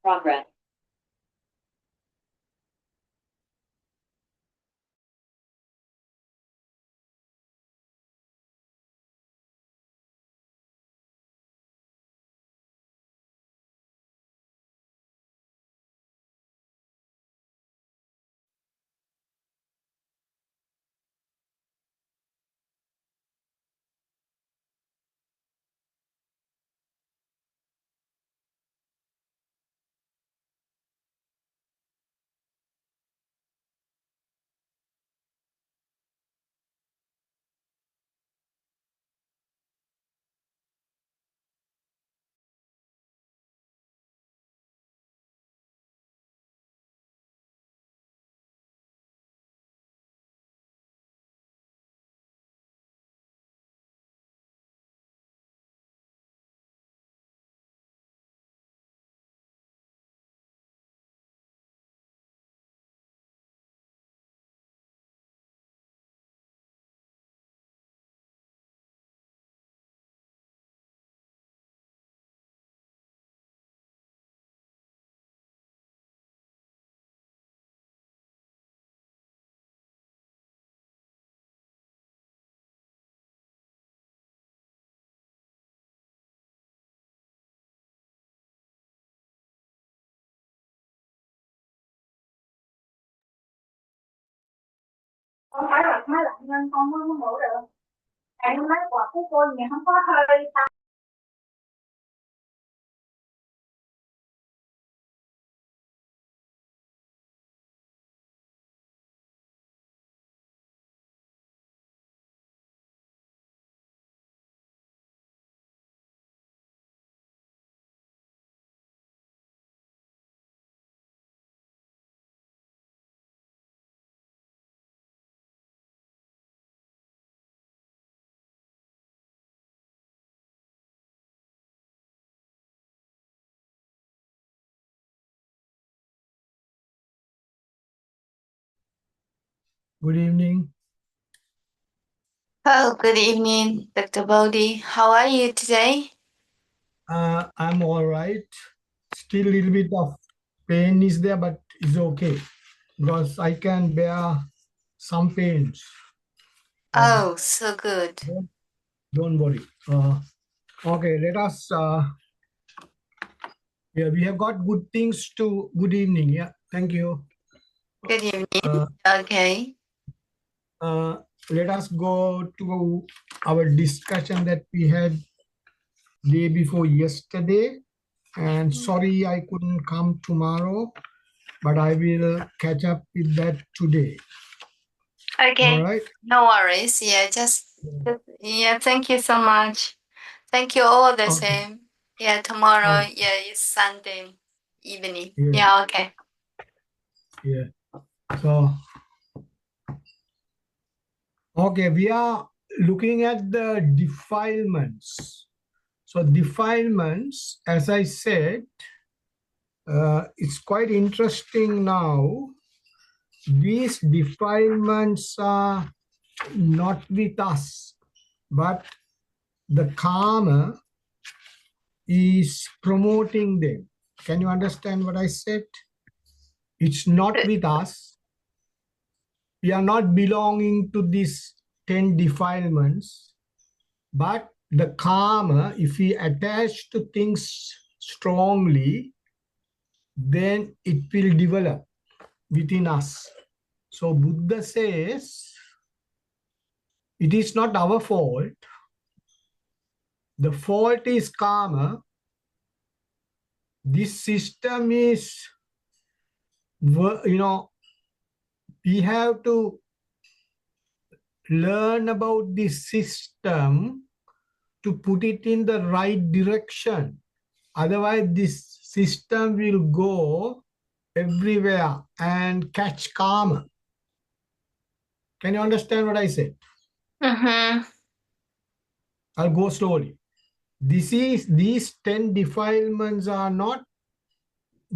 Progress. Con phải bật máy lạnh nên con mới ngủ được. Tại hôm nay quạt của cô nhà không có hơi. Good evening. Oh, good evening, Dr. Bodhi. How are you today? I'm all right. Still a little bit of pain is there, but it's okay because I can bear some pains. Oh, so good. Don't worry. Okay, let us. Yeah, we have got good things to. Good evening. Yeah, thank you. Good evening. Okay. Let us go to our discussion that we had day before yesterday. And sorry I couldn't come tomorrow, but I will catch up with that today. Okay. All right. No worries. Yeah, yeah, thank you so much. Thank you all the Okay. same. Yeah, tomorrow, Okay. yeah, it's Sunday evening. Yeah. Yeah, okay. Yeah. So, okay, we are looking at the defilements. So defilements, as I said, it's quite interesting now. These defilements are not with us, but the karma is promoting them. Can you understand what I said? It's not with us. We are not belonging to these 10 defilements, but the karma, if we attach to things strongly, then it will develop within us. So Buddha says, it is not our fault. The fault is karma. This system is, we have to learn about this system to put it in the right direction. Otherwise, this system will go everywhere and catch karma. Can you understand what I said? Mm-hmm. I'll go slowly. These 10 defilements are not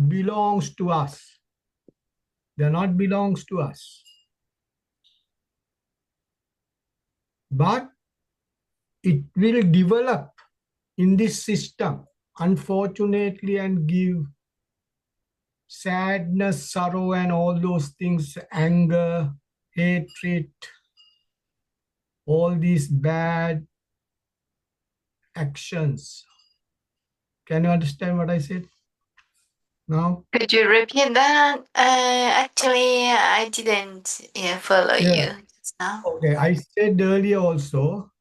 belongs to us. They're not belongs to us. But it will develop in this system, unfortunately, and give sadness, sorrow, and all those things, anger, hatred, all these bad actions. Can you understand what I said now? Could you repeat that? Actually, I didn't follow Yeah. you just now. Okay. I said earlier also,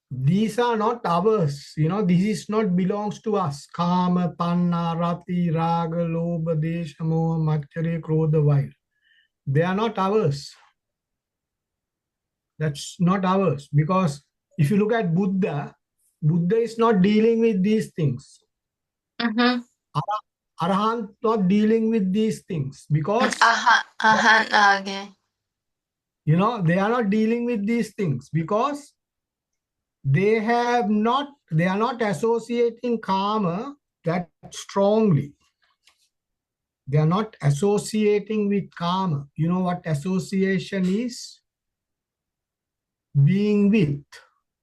these are not ours. This is not belongs to us. Kama, panna, rati, raga, lobha, desha, moha, matchare, krodha, vair. They are not ours. That's not ours. Because if you look at Buddha, Buddha is not dealing with these things. Mm-hmm. Arahant not dealing with these things because Okay. they are not dealing with these things because they are not associating karma that strongly. They are not associating with karma. You know what association is? Being with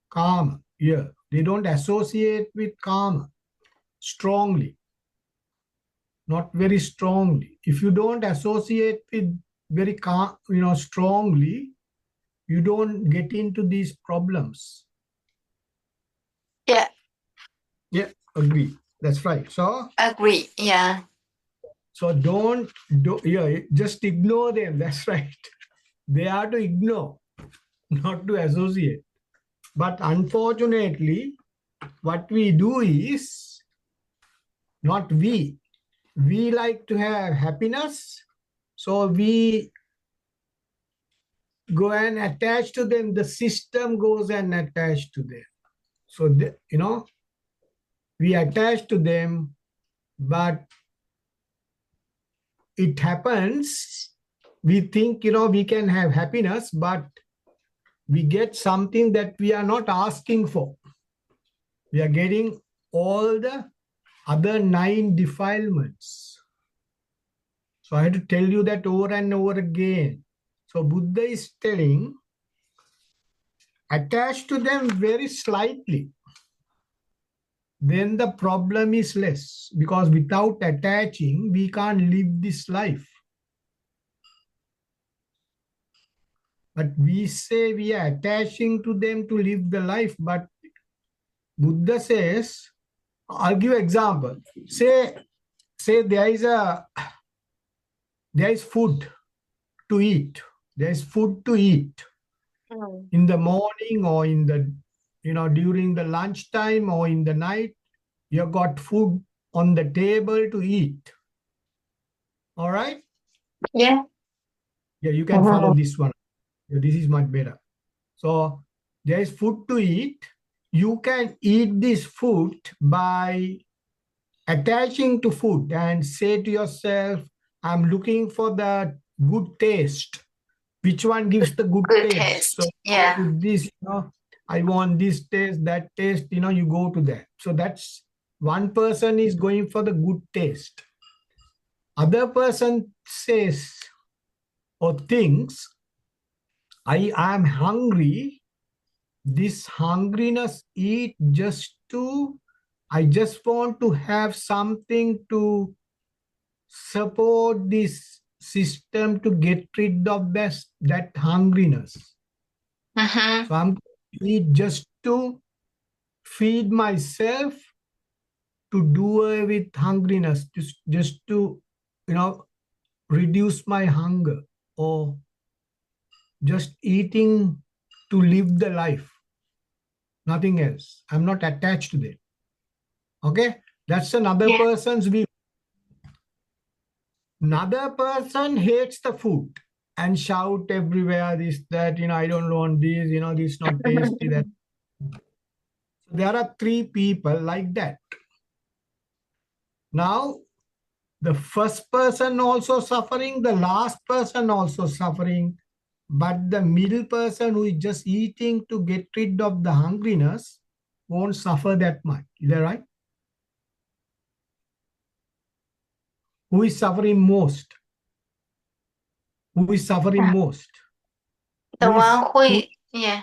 karma. Yeah, they don't associate with karma strongly, not very strongly. If you don't associate with very strongly, you don't get into these problems. Yeah, Yeah, agree. That's right. So agree. Yeah. don't just ignore them. That's right. They are to ignore, not to associate. But unfortunately, what we do is not we. We like to have happiness, so we go and attach to them. The system goes and attach to them. So we attach to them, but it happens. We think we can have happiness, but we get something that we are not asking for. We are getting all the other 9 defilements. So I had to tell you that over and over again. So Buddha is telling, attach to them very slightly. Then the problem is less, because without attaching, we can't live this life. But we say we are attaching to them to live the life, but Buddha says, I'll give an example. Say there is food to eat. There is food to eat in the morning or in the during the lunchtime or in the night. You have got food on the table to eat. All right? Yeah. Yeah, you can follow this one. This is much better. So there is food to eat. You can eat this food by attaching to food and say to yourself, I'm looking for the good taste. Which one gives the good Good taste? So taste. Yeah. with this, I want this taste, that taste, you go to that. So that's one person is going for the good taste. Other person says or thinks, I am hungry. This hungriness I just want to have something to support this system to get rid of that hungriness. Mm-hmm. So I'm eat just to feed myself, to do away with hungriness, just to reduce my hunger, or just eating to live the life. Nothing else. I'm not attached to that. Okay? That's another person's view. Another person hates the food and shout everywhere this, that, I don't want this, this is not tasty. That. So there are 3 people like that. Now, the first person also suffering, the last person also suffering, but the middle person who is just eating to get rid of the hungriness won't suffer that much. Is that right? Who is suffering most? Who is suffering most? The one who yeah.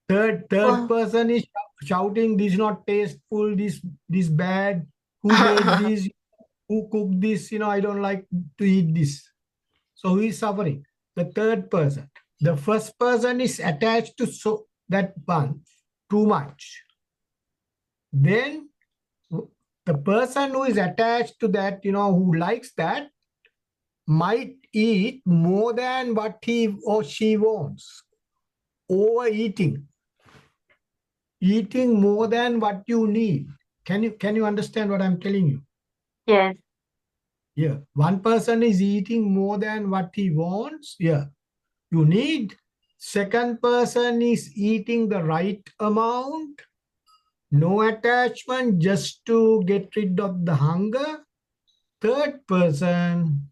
Third Well, person is shouting, this is not tasteful, this bad. Who made this? who cooked this, I don't like to eat this. So who is suffering? The third person. The first person is attached to that one too much. Then the person who is attached to that, who likes that, might eat more than what he or she wants. Overeating. Eating more than what you need. Can you understand what I'm telling you? Yes. Yeah. One person is eating more than what he wants. Yeah. You need. Second person is eating the right amount. No attachment, just to get rid of the hunger. Third person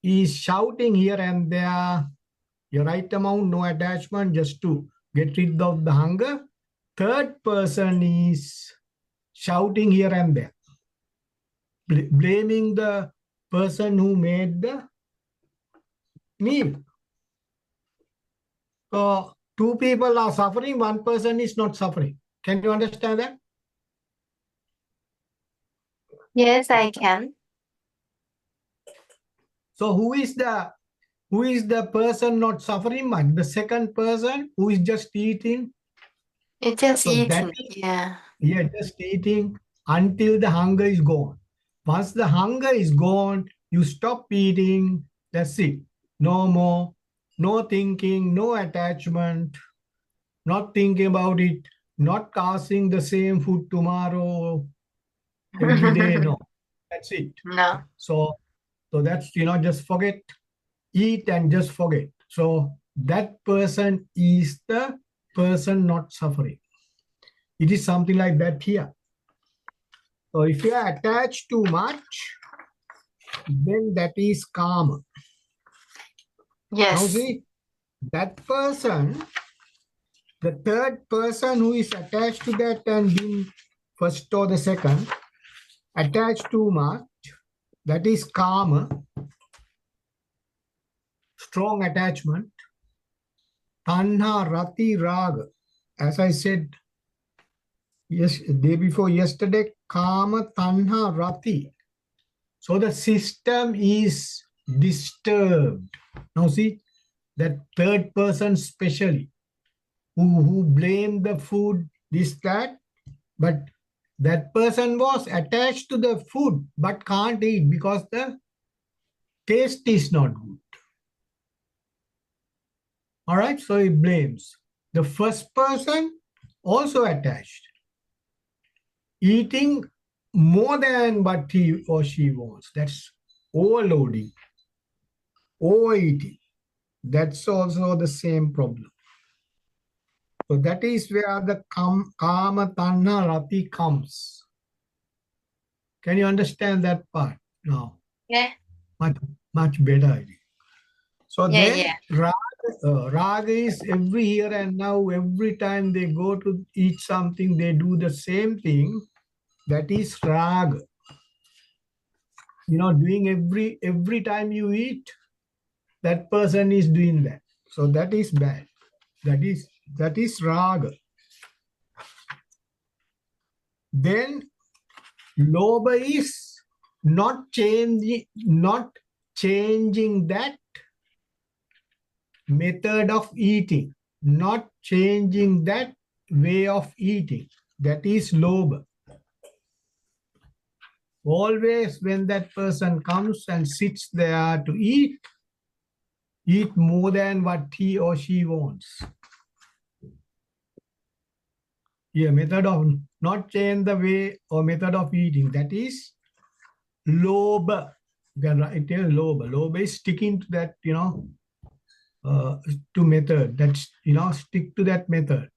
is shouting here and there. The right amount, no attachment, just to get rid of the hunger. Third person is shouting here and there, blaming the person who made the meal. So two people are suffering, one person is not suffering. Can you understand that? Yes, I can. So who is the person not suffering much? The second person who is just eating. It's just So that eating. is, Yeah. just eating until the hunger is gone. Once the hunger is gone, you stop eating. That's it. No more. No thinking, no attachment, not thinking about it, not casting the same food tomorrow, every day. No, that's it. No. So that's, just forget, eat and just forget. So that person is the person not suffering. It is something like that here. So if you are attached too much, then that is karma. Now Yes. see, that person, the third person who is attached to that and being first or the second, attached too much, that is karma, strong attachment, tanha, rati, raga. As I said, yes, day before yesterday, kama, tanha, rati. So the system is disturbed. Now see, that third person specially, who blame the food, this, that, but that person was attached to the food but can't eat because the taste is not good. All right, so he blames. The first person also attached, eating more than what he or she wants. That's overloading, overeating. That's also the same problem. So that is where the kama, tanha, rati comes. Can you understand that part now? Yeah. Much better idea. So Yeah, then raga is every here and now, every time they go to eat something, they do the same thing. That is raga. Doing every time you eat, that person is doing that. So that is bad. That is raga. Then lobha is not changing that method of eating, not changing that way of eating. That is lobha. Always when that person comes and sits there to eat more than what he or she wants. Yeah, method of not change the way or method of eating. That is lobha. You can write here lobha. Lobha is sticking to that, to method. That's, stick to that method.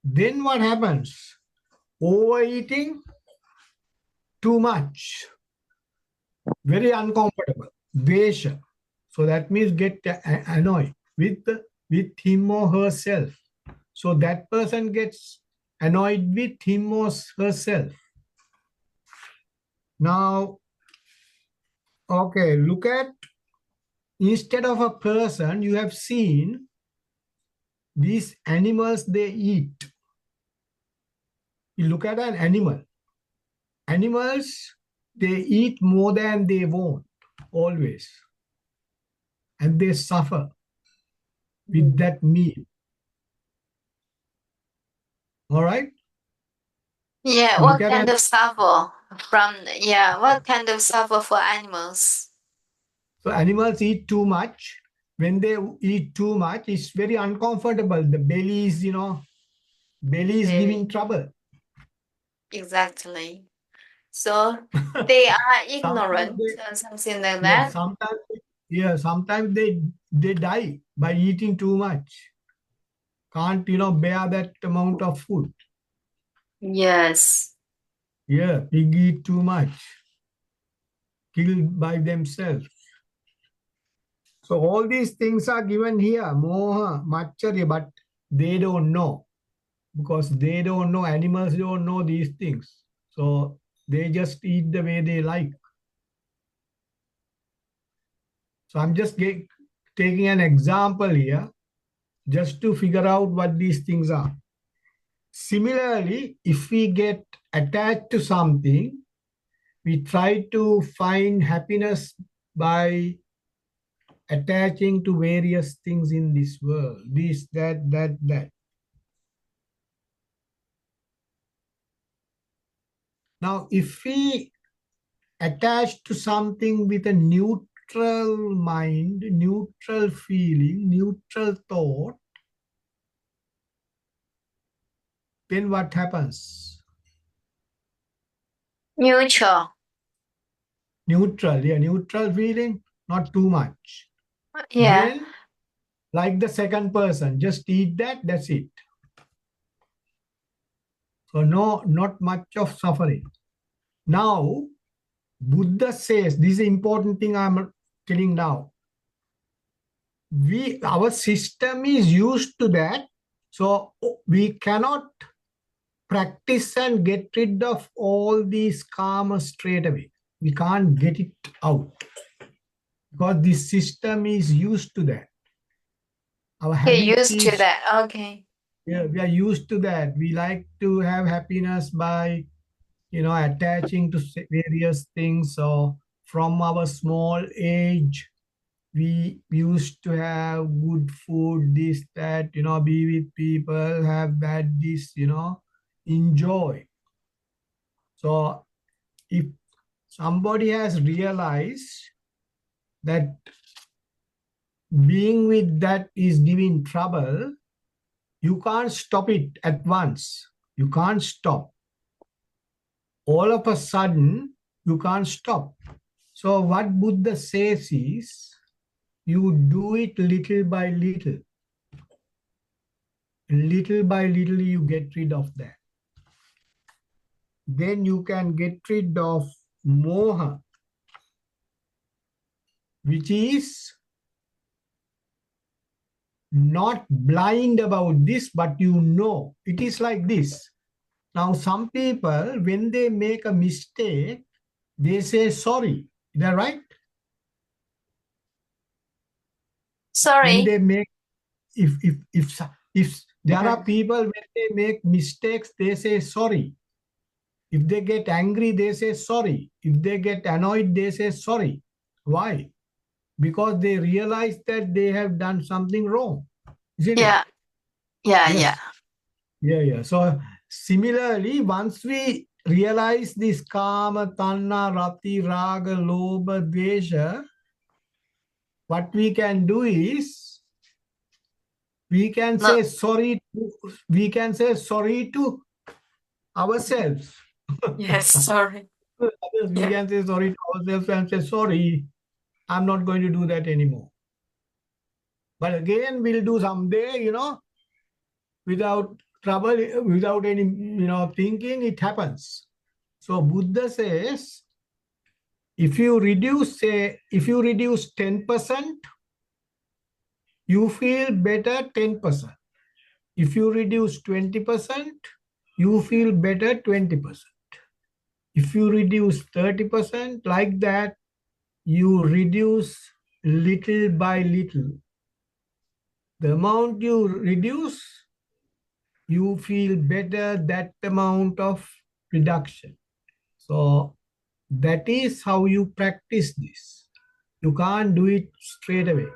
Then what happens? Overeating too much. Very uncomfortable. Dvesha. So that means get annoyed with him or herself. So that person gets annoyed with him or herself. Now, okay, look at, instead of a person, you have seen these animals, they eat. You look at an animal. Animals, they eat more than they want, always. And they suffer with that meal. All right? Yeah, So look what at kind it. of suffer what kind of suffer for animals? So animals eat too much. When they eat too much, it's very uncomfortable. The belly is, belly is Very giving trouble. exactly. So they are Sometimes ignorant they, or something like yeah, that. sometimes, yeah, sometimes they die by eating too much. Can't, bear that amount of food. Yes. Yeah, pig eat too much, killed by themselves. So all these things are given here, moha, machari, but they don't know because they don't know, animals don't know these things. So they just eat the way they like. So I'm just taking an example here just to figure out what these things are. Similarly, if we get attached to something, we try to find happiness by attaching to various things in this world, this, that. Now, if we attach to something with a neutral mind, neutral feeling, neutral thought, then what happens? Neutral. Neutral, yeah, neutral feeling, not too much. Yeah. Then, like the second person, just eat that, that's it. So, no, not much of suffering. Now, Buddha says, this is an important thing I'm telling now. Our system is used to that, so we cannot practice and get rid of all these karma straight away. We can't get it out because this system is used to that. Our Get habit used to is, that. Okay. yeah, we are used to that. We like to have happiness by, attaching to various things. So from our small age, we used to have good food, this, that, be with people, have that, this, enjoy. So if somebody has realized that being with that is giving trouble, you can't stop it at once. You can't stop. All of a sudden, you can't stop. So what Buddha says is, you do it little by little. Little by little, you get rid of that. Then you can get rid of moha, which is not blind about this, but it is like this. Now, some people, when they make a mistake, they say sorry. Is that right? When Sorry. they make, if there are people when they make mistakes, they say sorry. If they get angry, they say sorry. If they get annoyed, they say sorry. Why? Because they realize that they have done something wrong, isn't it? Yeah. Yeah. Yeah. Yes. Yeah. So similarly, once we realize this kama, tanna, rati, raga, lobha, dvesha, what we can do is we can No. say sorry. We can say sorry to ourselves. Yes. Sorry. Others, we Yeah. can say sorry to ourselves and say sorry. I'm not going to do that anymore. But again, we'll do someday, without trouble, without any, thinking, it happens. So Buddha says, if you reduce, say, if you reduce 10%, you feel better 10%. If you reduce 20%, you feel better 20%. If you reduce 30%, like that, you reduce little by little. The amount you reduce, you feel better that amount of reduction. So that is how you practice this. You can't do it straight away.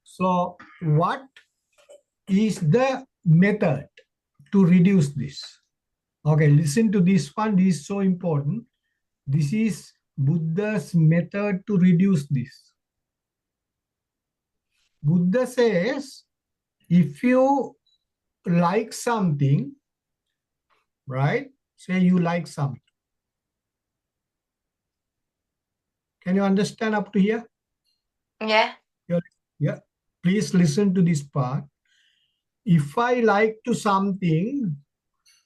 So what is the method to reduce this? Okay, listen to this one. This is so important. This is Buddha's method to reduce this. Buddha says, if you like something, right? Say you like something. Can you understand up to here? Yeah. Yeah. Please listen to this part. If I like to something,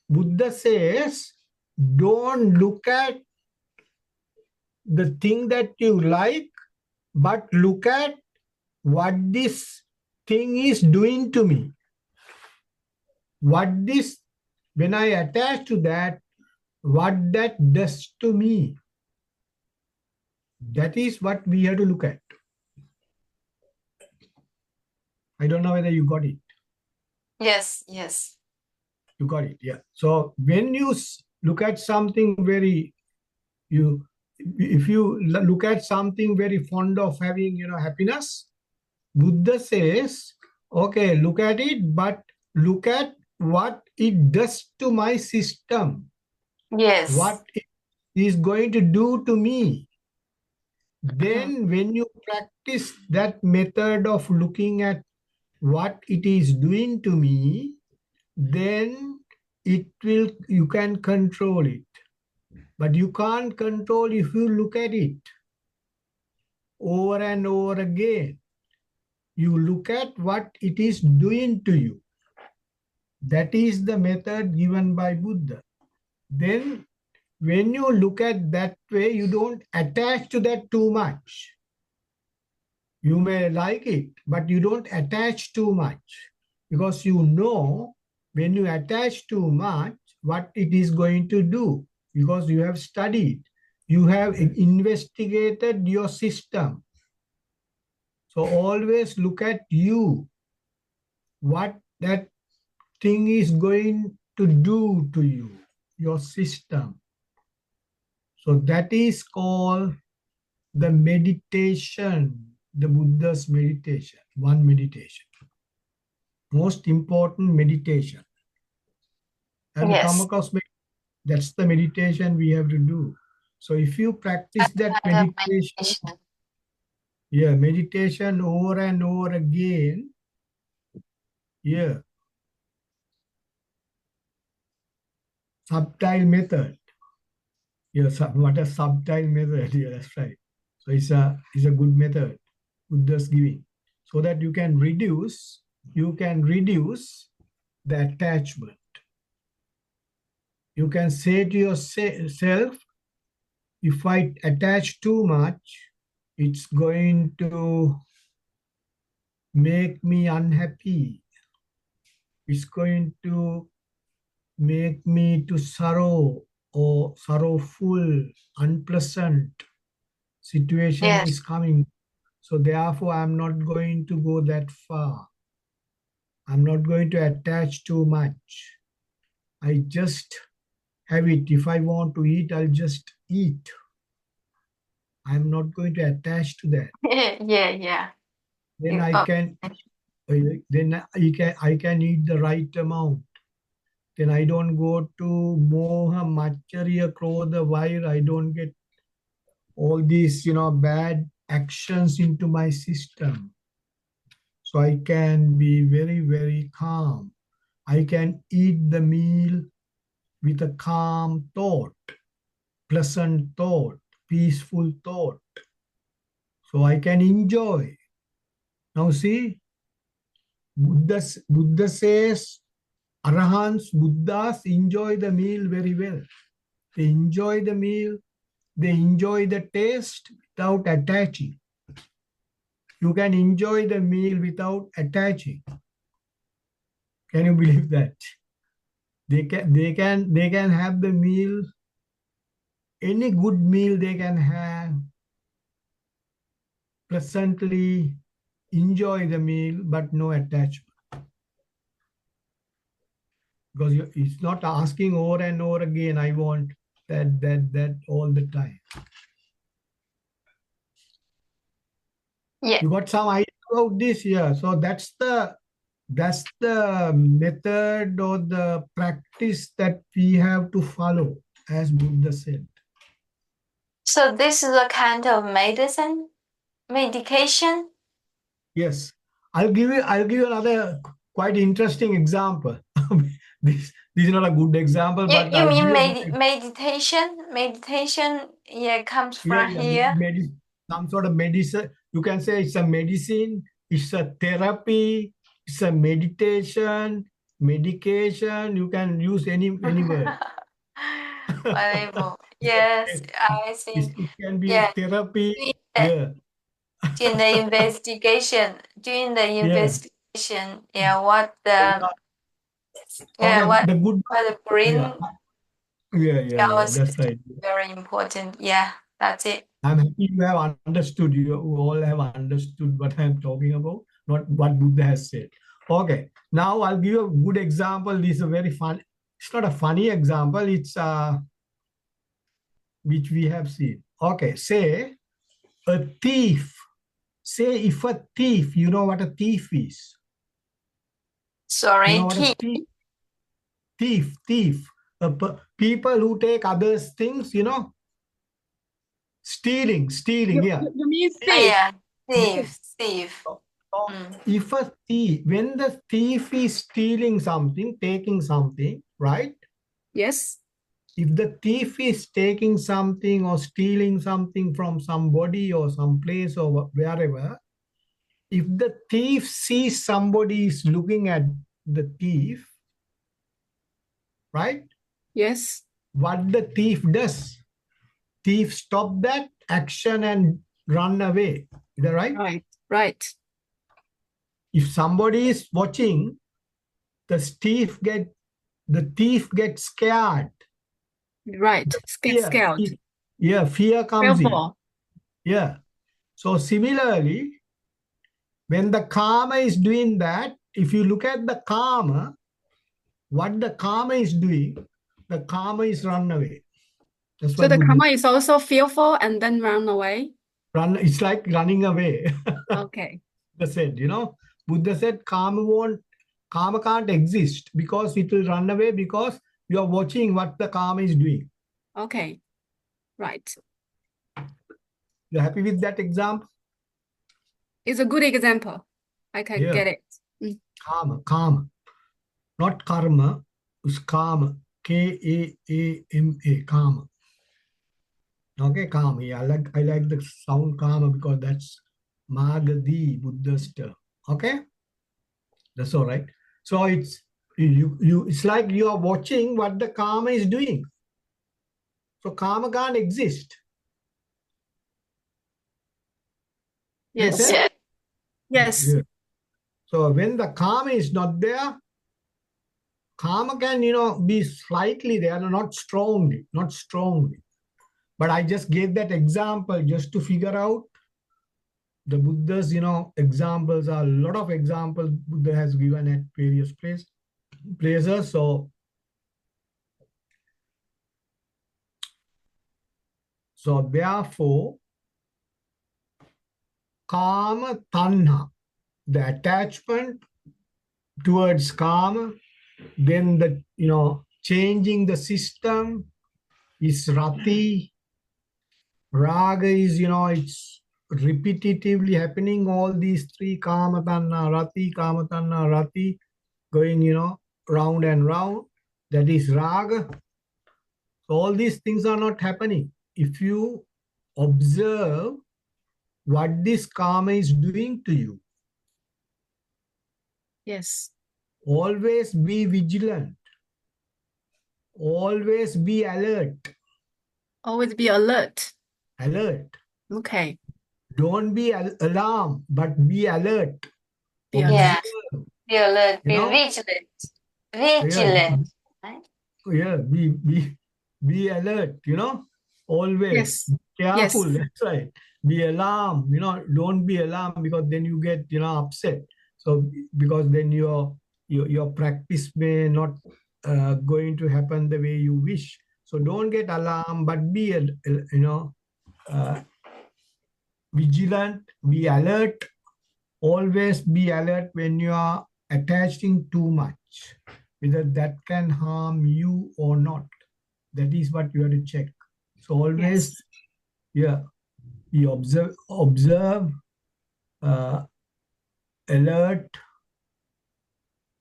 Buddha says, don't look at the thing that you like, but look at what this thing is doing to me. What this, when I attach to that, what that does to me. That is what we have to look at. I don't know whether you got it. Yes, yes. You got it, yeah. So when you look at something very, if you look at something very fond of having, happiness, Buddha says, okay, look at it, but look at what it does to my system, Yes. what it is going to do to me. Then when you practice that method of looking at what it is doing to me, then you can control it. But you can't control if you look at it over and over again. You look at what it is doing to you. That is the method given by Buddha. Then when you look at that way, you don't attach to that too much. You may like it, but you don't attach too much, because you know when you attach too much what it is going to do, because you have studied, you have investigated your system. So always look at you, what that thing is going to do to you, your system. So that is called the meditation, the Buddha's meditation, one meditation. Most important meditation. Have you come Yes. across that's the meditation we have to do. So if you practice that Kind of meditation, meditation. yeah, meditation over and over again, yeah, subtle method. Yeah, what a subtle method. Yeah, that's right. So it's a good method, Buddha's giving, so that you can reduce the attachment. You can say to yourself, if I attach too much, it's going to make me unhappy. It's going to make me to sorrow or sorrowful, unpleasant situation Yes. is coming. So therefore, I'm not going to go that far. I'm not going to attach too much. I just have it. If I want to eat, I'll just eat. I'm not going to attach to that. Yeah, yeah. Then I can I can eat the right amount. Then I don't go to moha, machariya, krodha, vair. I don't get all these, bad actions into my system. So I can be very, very calm. I can eat the meal with a calm thought, pleasant thought, peaceful thought. So I can enjoy. Now see, Buddha says Arahants, Buddhas enjoy the meal very well. They enjoy the meal, they enjoy the taste without attaching. You can enjoy the meal without attaching. Can you believe that? They can have the meal, any good meal they can have, pleasantly enjoy the meal, but no attachment. Because it's not asking over and over again, I want that all the time. Yeah. You got some idea about this? Yeah. So that's the method or the practice that we have to follow, as Buddha said. So this is a kind of medication? Yes. I'll give you another quite interesting example. This is not a good example, but You I'll give mean you meditation? Meditation, yeah, comes yeah, from here. some sort of medicine. You can say it's a medicine, it's a therapy, it's a meditation, medication. You can use any word. Whatever. Yes, I think. It can be a Yeah, therapy. doing the, Yeah, doing the investigation, yeah. yeah, what the Okay, the good. what the brain Yeah, yeah. tells That's is right. very important. Yeah, that's it. I'm happy you have understood. You all have understood what I'm talking about, not what Buddha has said. Okay, now I'll give you a good example. This is a very fun. It's not a funny example. It's which we have seen. Okay, say a thief. Say if a thief, you know what a thief is. You know Sorry, what a key. thief. People who take others' things, stealing, yeah. You mean Oh, thief? yeah, Yes. thief. So, Mm. if a thief, when the thief is stealing something, taking something, right? Yes. If the thief is taking something or stealing something from somebody or some place or wherever, if the thief sees somebody is looking at the thief, right? Yes. What the thief does? Thief stop that action and run away. Is that right? Right. Right. If somebody is watching, the thief gets scared. Right. Scared. Yeah, fear comes in. Fearful. Yeah. So similarly, when the karma is doing that, if you look at the karma, what the karma is doing, the karma is run away. That's So what the Buddha karma is also fearful and then run away. it's like running away. Okay. Buddha said, Buddha said karma can't exist because it will run away because you are watching what the karma is doing. Okay. Right. You're happy with that example? It's a good example. I can Yeah. get it. Mm. Karma. Not karma, it's karma. K-A-A-M-A, karma. Okay, karma. Yeah, I like the sound karma because that's Magadi, Buddha's term. Okay? That's all right. So it's it's like you are watching what the karma is doing. So karma can't exist. Make Yes. sense? Yes. Yeah. So when the karma is not there, karma can, be slightly there, not strongly. But I just gave that example just to figure out the Buddha's, examples are a lot of examples Buddha has given at various places. So therefore, karma tanha, the attachment towards karma, then the, changing the system is rati. Raga is, it's repetitively happening. All these three, kama tanha, rati, going, round and round. That is raga. So all these things are not happening. If you observe what this karma is doing to you, Yes. always be vigilant. Always be alert. Always be alert. Alert. Okay. Don't be alarmed, but be alert. Be Observe, alert. Yeah, be alert, be know? vigilant. Yeah, Vigilant. Right? yeah, be alert, always Yes. careful. Yes. That's right. Be alarmed, don't be alarmed because then you get, upset. So because then your practice may not going to happen the way you wish. So don't get alarmed, but be, vigilant, be alert. Always be alert when you are attaching too much, whether that can harm you or not. That is what you have to check. So always, Yes. yeah, be observe, alert,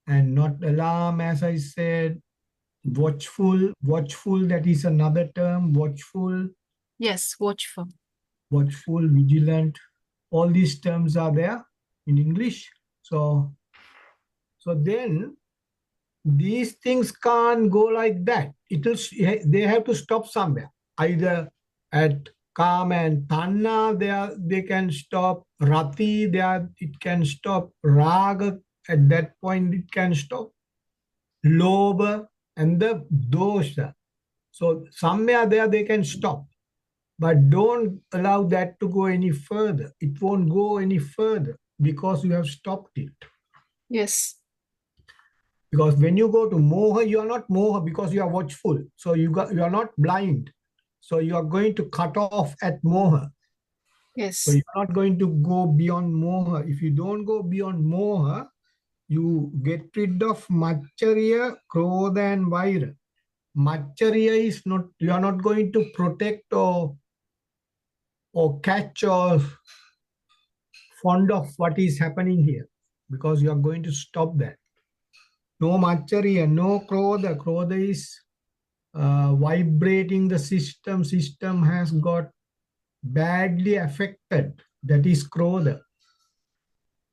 and not alarm, as I said. Watchful, that is another term. Watchful, Yes, watchful. vigilant. All these terms are there in English. So then these things can't go like that. They have to stop somewhere. Either at Kam and Tanna, they can stop. Rati, it can stop. Raga, at that point it can stop. Lobha and the dosha. So somewhere there they can stop. But don't allow that to go any further. It won't go any further because you have stopped it. Yes. Because when you go to moha, you are not moha because you are watchful. So you are not blind. So you are going to cut off at moha. So Yes. you're not going to go beyond moha. If you don't go beyond moha, you get rid of Macharya, Krodha, and Vaira. Macharya is not, you are not going to protect or catch or fond of what is happening here because you are going to stop that. No Macharya, no Krodha. Krodha is vibrating the system. System has got badly affected. That is Krodha.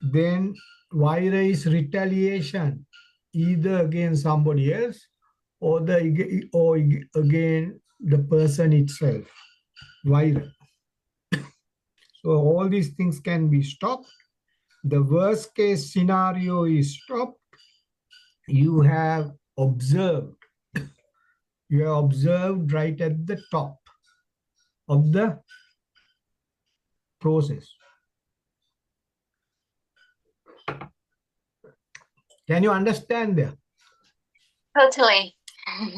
Then Vaira is retaliation, either against somebody else or again the person itself. Vaira. So all these things can be stopped. The worst case scenario is stopped. You have observed. You have observed right at the top of the process. Can you understand there? Totally.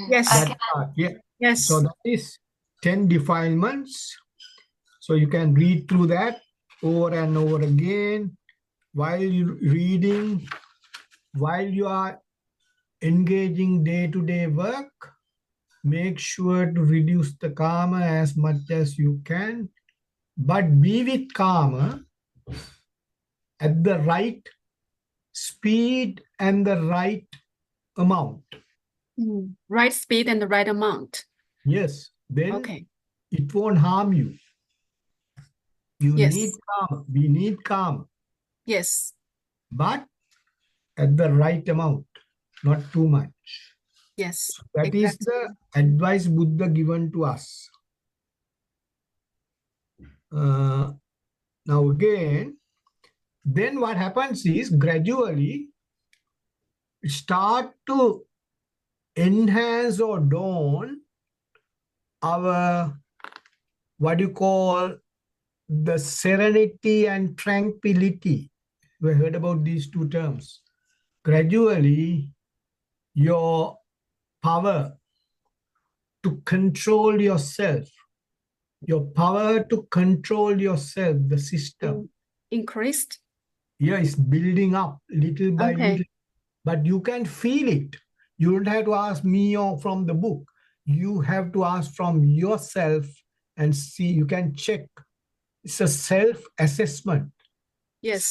Yes. That Okay. part, yeah. Yes. So that is 10 defilements. So you can read through that over and over again while you're reading, while you are engaging day-to-day work. Make sure to reduce the karma as much as you can, but be with karma at the right speed and the right amount. Right speed and the right amount. Yes, then Okay. it won't harm you. You Yes. need karma. We need karma, Yes. but at the right amount, not too much. Yes. That is Exactly. the advice Buddha given to us. Now again, then what happens is gradually start to enhance or dawn our, what you call, the serenity and tranquility. We heard about these two terms. Gradually, your power to control yourself, the system, Increased. yeah, is building up little by Okay. little. But you can feel it. You don't have to ask me or from the book. You have to ask from yourself and see. You can check. It's a self-assessment. Yes.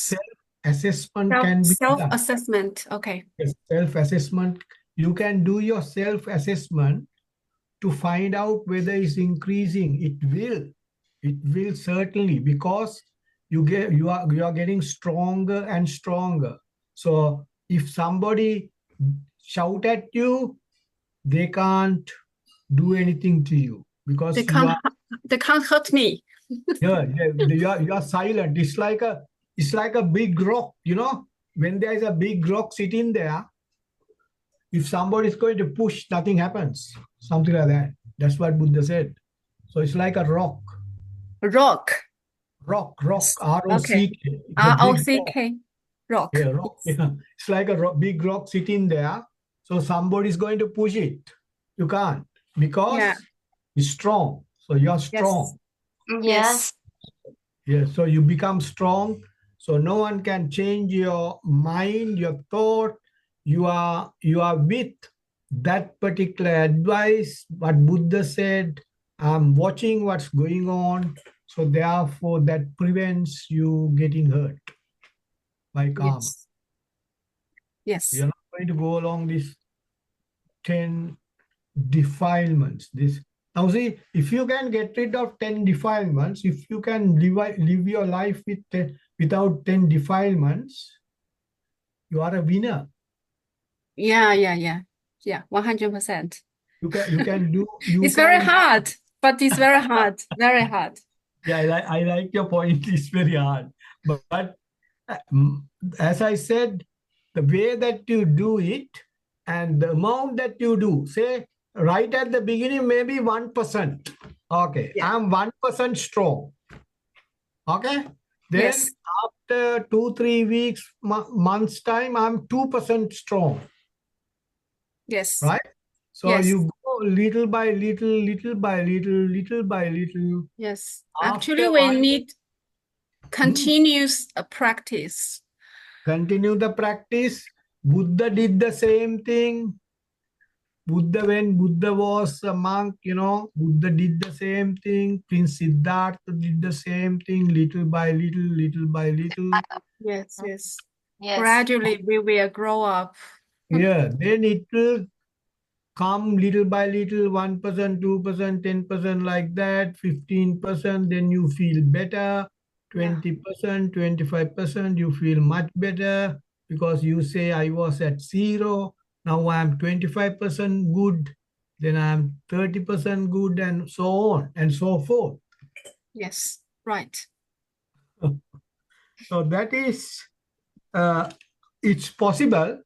Self-assessment can be done. Self-assessment. Okay. Yes, self-assessment. You can do your self-assessment to find out whether it's increasing. It will. It will certainly, because you are getting stronger and stronger. So if somebody shout at you, they can't do anything to you because They can't hurt me. you are silent. It's like a big rock, when there is a big rock sitting there, if somebody is going to push, nothing happens. Something like that. That's what Buddha said. So it's like a rock. Rock. Rock, Okay. R-O-C-K. It's a big rock. R-O-C-K. Rock. Yeah, rock. Yeah. It's like a big rock sitting there. So somebody's going to push it. You can't. because Yeah. it's strong. So you're Yes. strong. Yes. Yeah, so you become strong. So no one can change your mind, your thought. You are with that particular advice, what Buddha said. I'm watching what's going on. So therefore that prevents you getting hurt by karma. Yes. Yes. You're not going to go along this 10 defilements. This now see, if you can get rid of 10 defilements, if you can live your life with without 10 defilements, you are a winner. Yeah. 100%. You can do It's very hard, but it's very hard. Very hard. Yeah, I like your point. It's very hard, but as I said, the way that you do it and the amount that you do, say right at the beginning, maybe 1%. Okay, Yeah. I'm 1% strong. Okay, then Yes. after 2-3 weeks, months time, I'm 2% strong. Yes. Right? So Yes. you go little by little, little by little, little by little. Yes. After Actually, we one- need continuous practice. Continue the practice. Buddha did the same thing. When Buddha was a monk, Buddha did the same thing. Prince Siddhartha did the same thing, little by little, little by little. Yes. Yes. Gradually, we will grow up. Yeah, then it will come little by little, 1%, 2%, 10%, like that, 15%, then you feel better, 20%, 25%, you feel much better because you say, I was at 0, now I'm 25% good, then I'm 30% good, and so on and so forth. Yes. Right. So that is, it's possible.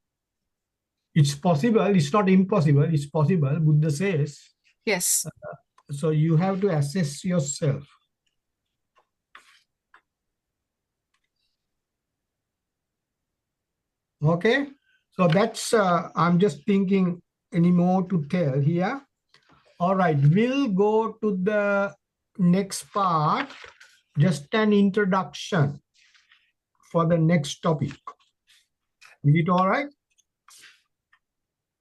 It's possible. It's not impossible. It's possible. Buddha says. Yes. So you have to assess yourself. Okay. So that's, I'm just thinking any more to tell here. All right. We'll go to the next part. Just an introduction for the next topic. Is it all right?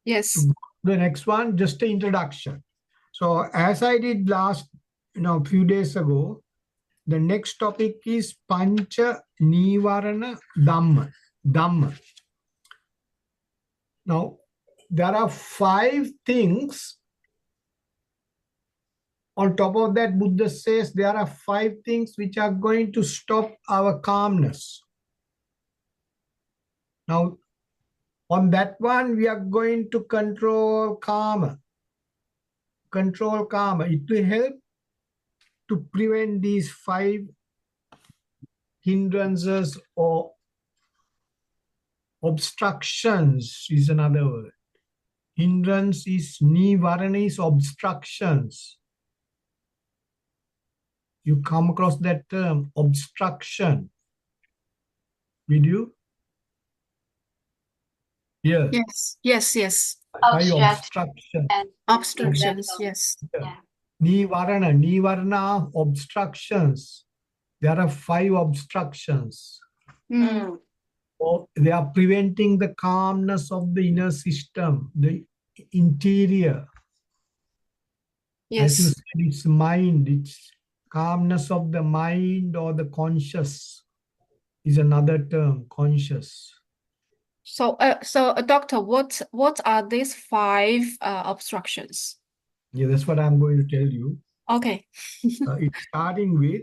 Yes. The next one, just an introduction. So as I did last, few days ago, the next topic is Pancha Nivarana Dhamma. Dhamma. Now, there are 5 things. On top of that, Buddha says there are 5 things which are going to stop our calmness. Now, on that one, we are going to control karma. Control karma. It will help to prevent these 5 hindrances or obstructions is another word. Hindrance is nivarana, is obstructions. You come across that term, obstruction. Did you? Yes. Yes. By obstruction. Obstructions. Yes. Nivarana, obstructions. There are 5 obstructions. They are preventing the calmness of the inner system, the interior. As you Yes. said, it's mind, it's calmness of the mind or the conscious is another term, conscious. So, doctor, what are these 5 obstructions? Yeah, that's what I'm going to tell you. Okay. It's starting with,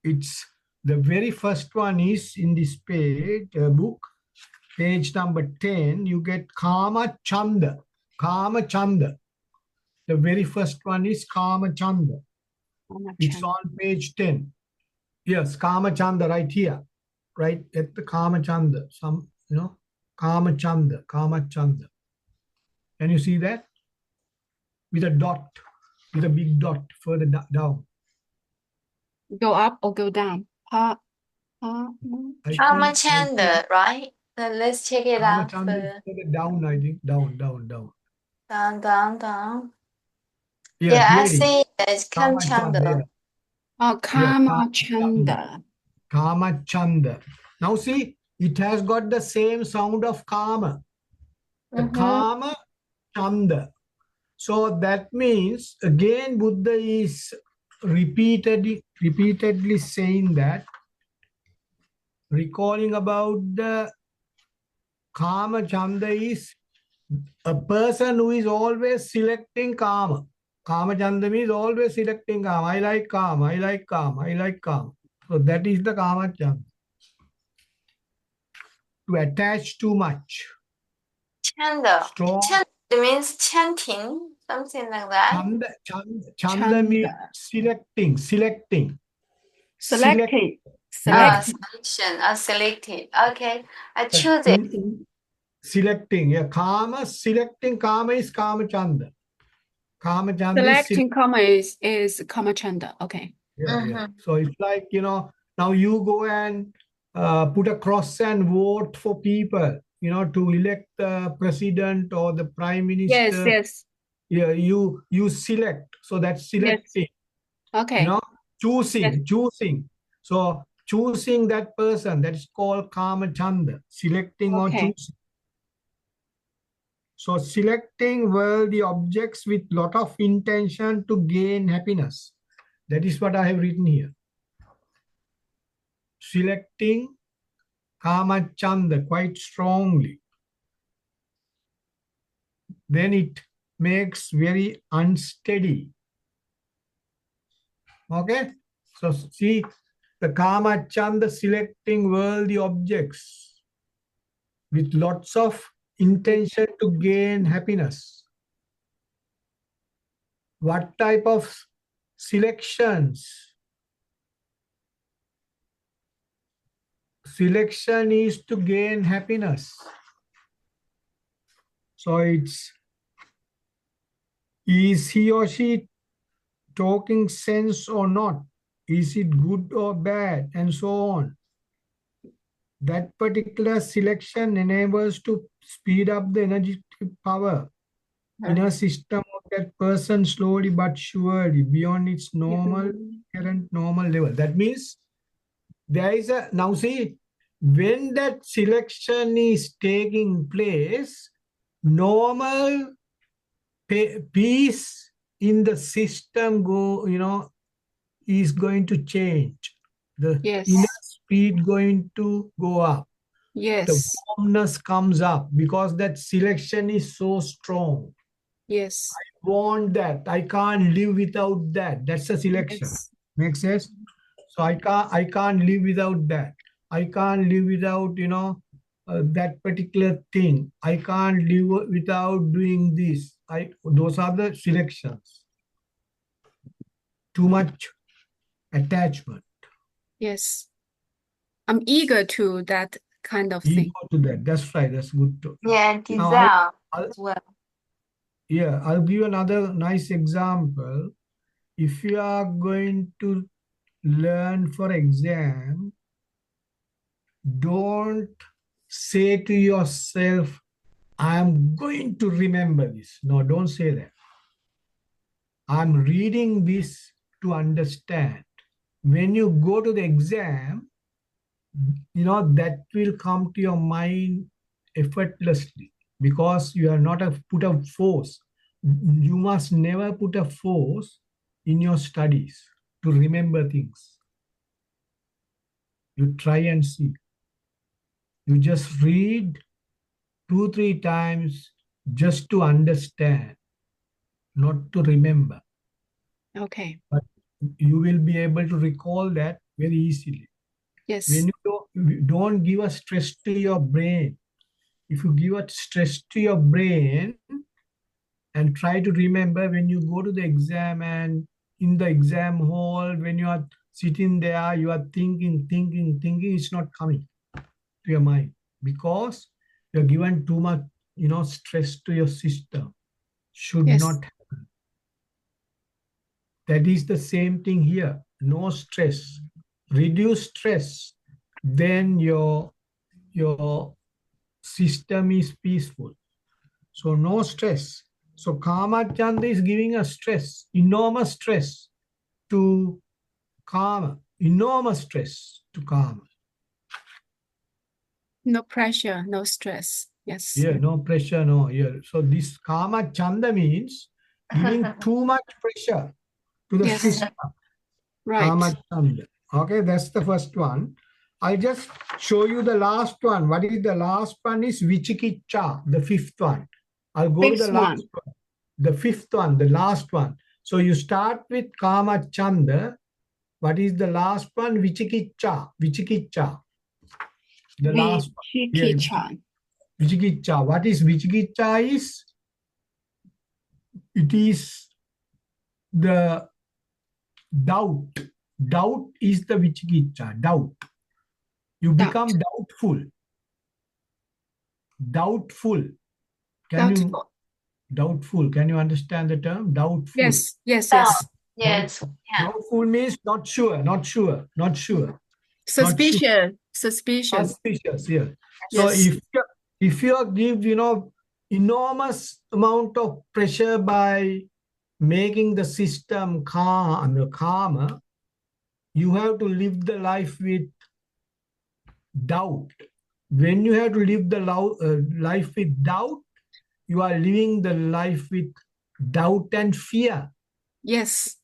it's the very first one is in this page, book, page number 10, you get Kama Chanda. Kama Chanda. The very first one is Kama Chanda. It's on page 10. Yes, Kama Chanda right here. Right at the Kama Chanda. Kama Chanda. Kama Chanda. Can you see that? With a dot. With a big dot further down. Go up or go down? Karma Chanda, right? Then let's check it Kama out. Chanda is further down, I think. Down. Down. Yeah, Yeah, I hearing. see it's Kama Chanda. Kanchanda. Oh, Yeah, Kama Chanda. Kama Chanda. Now see, it has got the same sound of Kama. The Mm-hmm. Kama Chanda. So that means again Buddha is repeatedly saying that, recalling about the Kama Chanda is a person who is always selecting Kama. Kama Chanda means always selecting Kama. I like Kama, I like Kama, I like Kama. So that is the Kama Chanda. To attach too much. Chanda. Strong. Chanda means chanting, something like that. Chanda means Chanda. selecting. Selected. Yeah. Selected. Selection, selected. Okay, I choose it. In selecting. Yeah. Kama, selecting Kama is Kama Chanda. Kama Chanda is Selecting Kama is Kama Chanda. Okay. yeah, yeah. Mm-hmm. So it's like, now you go and put a cross and vote for people, to elect the president or the prime Yes, minister. yes, Yeah, you select. So that's yes. selecting, Okay. Yes. choosing. So choosing that person, that is called Kama Chanda, selecting or Okay. choosing. So selecting worldly objects with lot of intention to gain happiness. That is what I have written here. Selecting Kama Chanda quite strongly. Then it makes very unsteady. Okay? So see, the Kama Chanda selecting worldly objects with lots of intention to gain happiness. What type of selections? Selection is to gain happiness. So is he or she talking sense or not? Is it good or bad? And so on. That particular selection enables to speed up the energetic power inner system of that person slowly but surely beyond its current normal level. That means there is now see, when that selection is taking place, normal peace in the system is going to change. The inner Yes. speed going to go up. The Yes. warmness comes up because that selection is so strong. Yes. Want that. I can't live without that. That's a selection. Yes. Makes sense? So I can't live without that. I can't live without, that particular thing. I can't live without doing this. Those are the selections. Too much attachment. Yes. I'm eager to that kind of thing. Ego to that. That's right. That's good too. Yeah, Now desire I'll as well. yeah, I'll give another nice example. If you are going to learn for exam, don't say to yourself, I'm going to remember this. No, don't say that. I'm reading this to understand. When you go to the exam, that will come to your mind effortlessly because you are not put a force. You must never put a force in your studies to remember things. You try and see. You just read 2, 3 times just to understand, not to remember. Okay. But you will be able to recall that very easily. Yes. When you don't give a stress to your brain, if you give a stress to your brain and try to remember when you go to the exam and in the exam hall, when you are sitting there, you are thinking, it's not coming to your mind because you're given too much, stress to your system. Should Yes. not happen. That is the same thing here. No stress. Reduce stress, then your system is peaceful. So no stress. So Kama Chanda is giving a stress, enormous stress to Kama, enormous stress to Kama. No pressure, no stress. Yes. Yeah, no pressure, no. Yeah. So this Kama Chanda means giving too much pressure to the Yes. system. Right. Kama Chanda. Okay, that's the first one. I'll just show you the last one. What is the last one is Vichikicha, the fifth one. I'll go with the Fifth last one. one. The fifth one, the last one. So you start with Kama Chanda. What is the last one? Vichikicha. Vichikicha. The last one. Yeah, Vichikicha. Vichikicha. What is Vichikicha is? It is the doubt. Doubt is the Vichikicha. Doubt. You become doubtful. Doubtful. Can you Doubtful. doubtful? Can you understand the term? Doubtful. Yes. Yes. Yes. Yes. Yeah. Doubtful means not sure, not sure, not sure. Suspicious. Suspicious. Suspicious, yeah. So Yes. if you give, enormous amount of pressure by making the system calmer, you have to live the life with doubt. When you have to live the life with doubt, you are living the life with doubt and fear. Yes.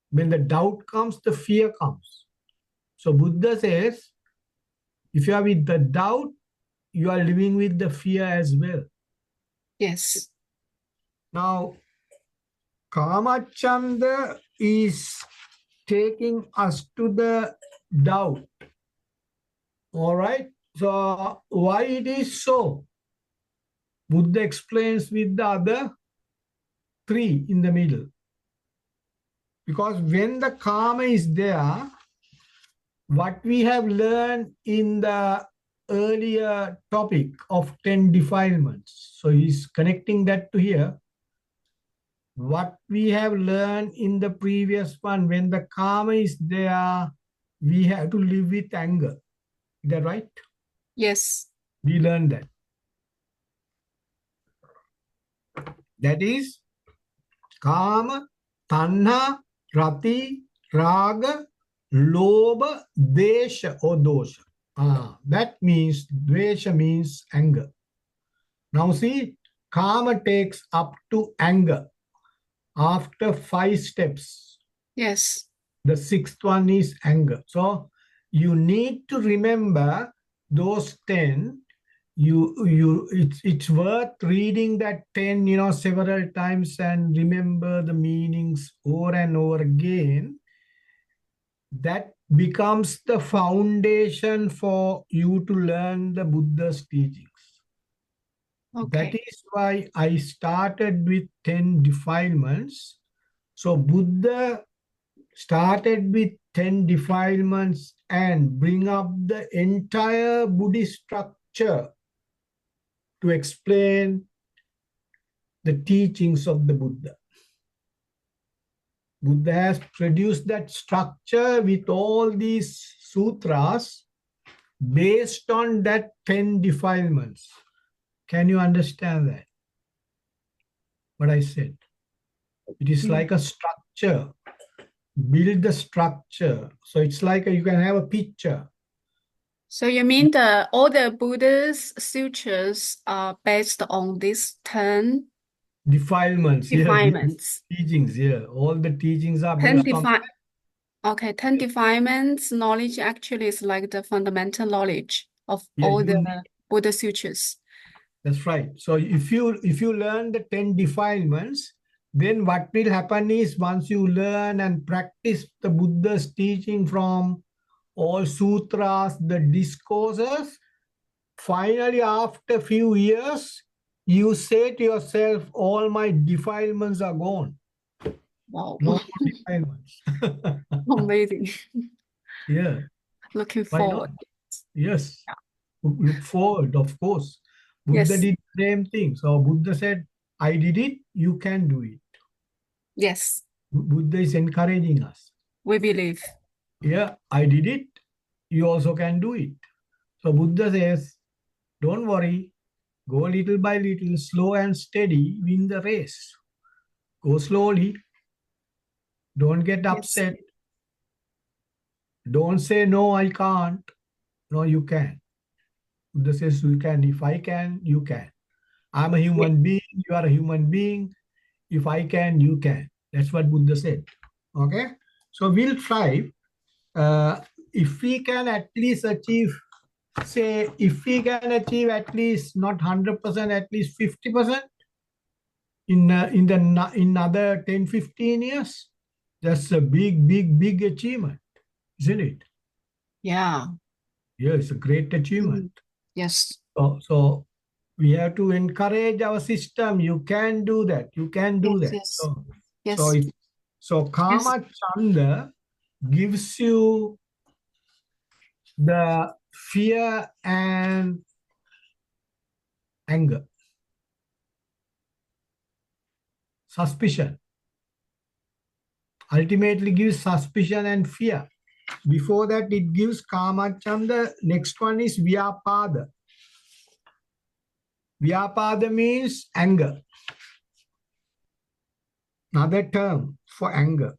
When the doubt comes, the fear comes. So Buddha says, if you are with the doubt, you are living with the fear as well. Yes. Now, Kamachanda is taking us to the doubt. All right. So why it is so? Buddha explains with the other three in the middle. Because when the karma is there, what we have learned in the earlier topic of 10 defilements. So he's connecting that to here. What we have learned in the previous one, when the karma is there, we have to live with anger. Is that right? Yes. We learned that. That is Kama, Tanha, Rati, Raga, Lobha, Desha or Dosha. That means Dvesha means anger. Now see, Kama takes up to anger after 5 steps. Yes. The sixth one is anger. So you need to remember those 10. It's worth reading that 10 several times and remember the meanings over and over again. That becomes the foundation for you to learn the Buddha's teachings. Okay. That is why I started with 10 defilements. So Buddha started with 10 defilements and bring up the entire Buddhist structure to explain the teachings of the Buddha. Buddha has produced that structure with all these sutras based on that 10 defilements. Can you understand that? What I said? It is like a structure. Build the structure. So it's like you can have a picture. So you mean all the Buddha's sutras are based on these 10 Defilements, defilements? yeah, teachings, yeah. All the teachings are 10 based on Okay, 10 defilements knowledge actually is like the fundamental knowledge of all the Buddha sutras. That's right. So if you learn the 10 defilements, then what will happen is once you learn and practice the Buddha's teaching from all sutras, the discourses, finally after a few years, you say to yourself, all my defilements are gone. Wow. No more defilements. Amazing. Yeah. Looking Why not? forward. Yes. Look forward, of course. Buddha Yes. did the same thing. So Buddha said, I did it, you can do it. Yes, Buddha is encouraging us. we believe. Yeah, I did it, you also can do it. So Buddha says, don't worry, Go little by little, slow and steady, win the race. Go slowly. Don't get Yes. upset. Don't say, no, I can't. No, you can. Buddha says you can. If I can, you can. I'm a Yeah. human being. You are a human being. If I can, you can. That's what Buddha said. Okay. So we'll try. If we can at least achieve, say, if we can achieve at least not 100%, at least 50% in another 10-15 years, that's a big achievement, isn't it? Yeah. Yeah, it's a great achievement. Mm. Yes. So we have to encourage our system. You can do that. You can do Yes. that. Yes. So Yes. it so Yes. Kama Chanda gives you the fear and anger, suspicion. Ultimately gives suspicion and fear. Before that, it gives Kama Chanda. Next one is Vyapada. Vyapada means anger. Another term for anger.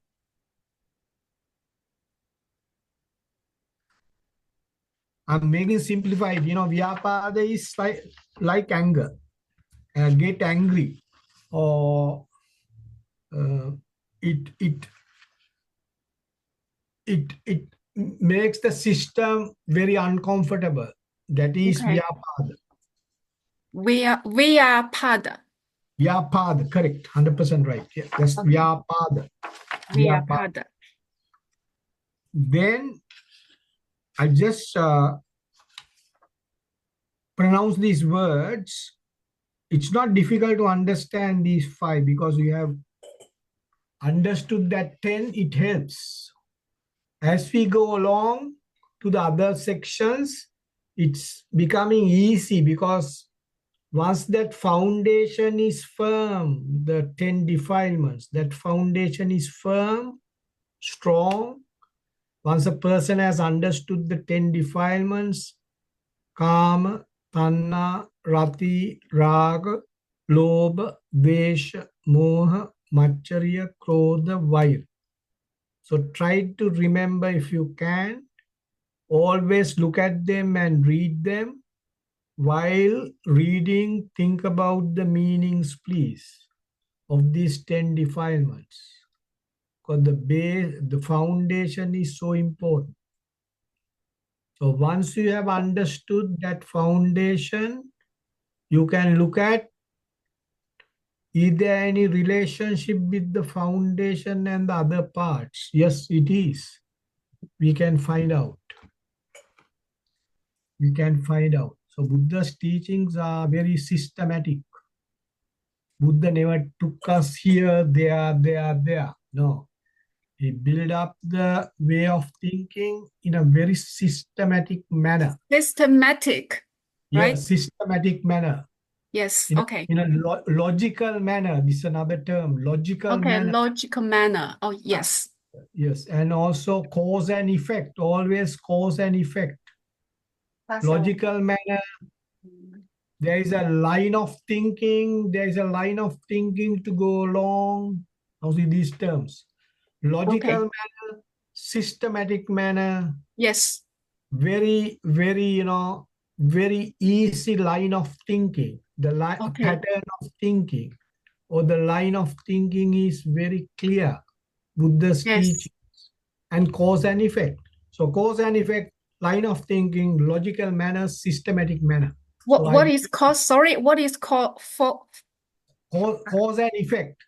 I'm making simplified. Vyapada is like anger. Get angry, or uh, it it it makes the system very uncomfortable. That is Okay. Vyapada. We are pada. Vyapada, correct. 100% right. Yeah, that's Okay. Vyapada. We are Vyapada. pada. Then I just pronounce these words. It's not difficult to understand these 5 because you have understood that 10, it helps. As we go along to the other sections, it's becoming easy because once that foundation is firm, the 10 defilements, that foundation is firm, strong. Once a person has understood the 10 defilements, Kama, Tanna, Rati, Raga, Lobha, Vesha, Moha, Machariya, Krodha, Vaira. So try to remember if you can. Always look at them and read them. While reading, think about the meanings, please, of these 10 defilements. Because the foundation is so important. So once you have understood that foundation, you can look at, is there any relationship with the foundation and the other parts? Yes, it is. We can find out. We can find out. So Buddha's teachings are very systematic. Buddha never took us here, there. No. He built up the way of thinking in a very systematic manner. Systematic, Yeah, right? systematic manner. Yes. In a, Okay. in a logical manner. This is another term, logical Okay. manner. Logical manner. Oh, yes. Yes, and also cause and effect, always cause and effect. Logical manner, there is a line of thinking, to go along. Now see these terms. Logical Okay. manner, systematic manner, Yes. very, very, very easy line of thinking. A Okay. pattern of thinking, or the line of thinking is very clear. Buddha's Yes. teaching. And cause and effect. So cause and effect, line of thinking, logical manner, systematic manner. So What is called? Sorry. What is called for? cause and effect.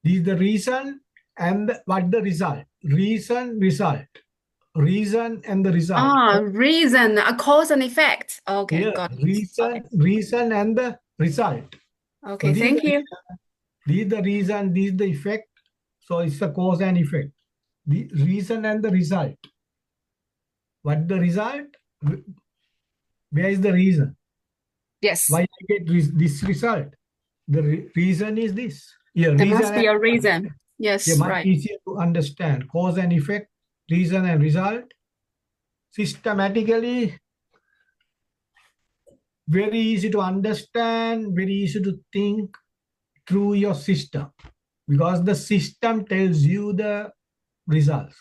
This is the reason and what the result. Reason, result. Reason and the result. Reason, a cause and effect. Okay. Yeah, Got it. Okay. reason and the result. So Okay. Thank you. this is the reason, this is the effect. So it's the cause and effect. The reason and the result. What the result? Where is the reason? Yes. Why I get this result? The reason is this. Yeah, There reason must be and a reason. yeah, Yes. much Right. easier to understand. Cause and effect, reason and result. Systematically, very easy to understand, very easy to think through your system, because the system tells you the results.